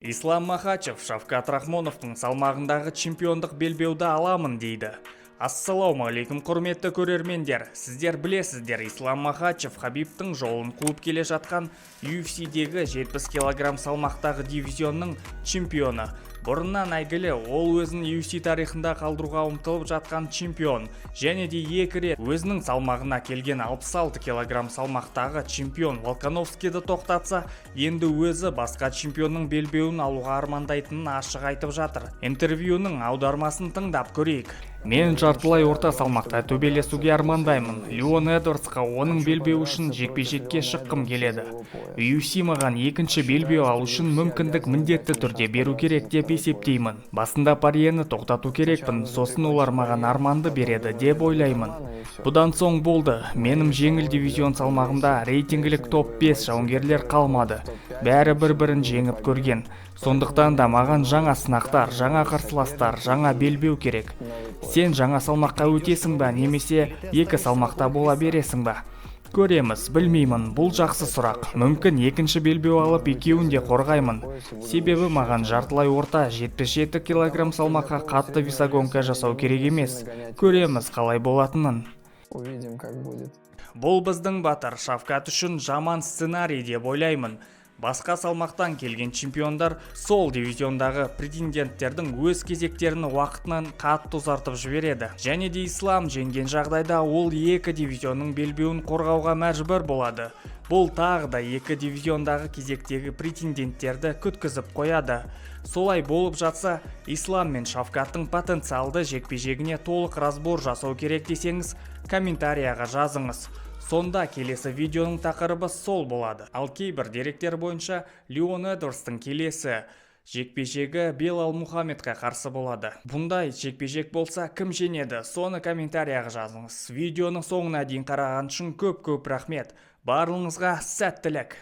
Ислам Махачев Шавкат Рахмоновтың салмағындағы чемпиондық белбеуді аламын дейді. Ассалаумағалейкум құрметті көрермендер. Сіздер білесіздер, Ислам Махачев Хабибтің жолын қуып келе жатқан UFC-дегі 70 кг салмақтағы дивизионның чемпионы. Бұрыннан әйгілі, ол өзін UFC тарихында қалдыруға ұмтылып жатқан чемпион. Және де екі рет өзінің салмағына келген 66 кг салмақтағы чемпион Волкановскийді тоқтатса, енді өзі басқа чемпионның белбеуін алуға армандайтынын ашық айтып жатыр. Интервьюның аудармасын тыңдап көрейік. Мен жартылай орта салмақта төбелесуге армандаймын. Леон Эдвардсқа оның белбеуі үшін жекпе-жекке шыққым келеді. UFC маған екінші белбеу алу үшін мүмкіндік міндетті түрде беру керек деп есептеймін. Басында париені тоқтату керекпін, сосын олар маған арманды береді деп ойлаймын. Бұдан соң болды. Менің жеңіл дивизион салмағымда рейтингілік топ 5 жауынгерлер қалмады. Бәрі бір-бірін жеңіп көрген. Сондықтан да маған жаңа сынақтар, жаңа қарсыластар, жаңа белбеу керек. Сен жаңа салмаққа өтесің ба, немесе екі салмақта бола бересің ба? Көреміз, білмеймін, бұл жақсы сұрақ. Мүмкін екінші белбеу алып екеуін де қорғаймын. Себебі маған жартылай орта 77 кг салмаққа қатты весогонка жасау керек емес. Көреміз қалай болатынын. Бұл біздің батыр Шавкат үшін жаман сценарий деп ойлаймын. Басқа салмақтан келген чемпиондар сол дивизиондағы претенденттердің өз кезектерін уақытынан қатты ұзартып жібереді. Және де Ислам жеңген жағдайда ол екі дивизионның белбеуін қорғауға мәжбүр болады. Бұл тағы да екі дивизиондағы кезектегі претенденттерді күткізіп қояды. Солай болып жатса, Ислам мен Шавкаттың потенциалды жекпе-жегіне толық разбор жасау керек десеңіз, комментарияға жазыңыз. Сонда келесі видеоның тақырыбы сол болады. Ал кейбір деректер бойынша Леон Эдвардстың келесі жекпе-жегі Белал Мухаммедқа қарсы болады. Бұндай жекпе-жек болса, кім жеңеді? Соны комментарияға жазыңыз. Видеоның соңына дейін қараған үшін көп рахмет. Барлығыңызға сәттілік.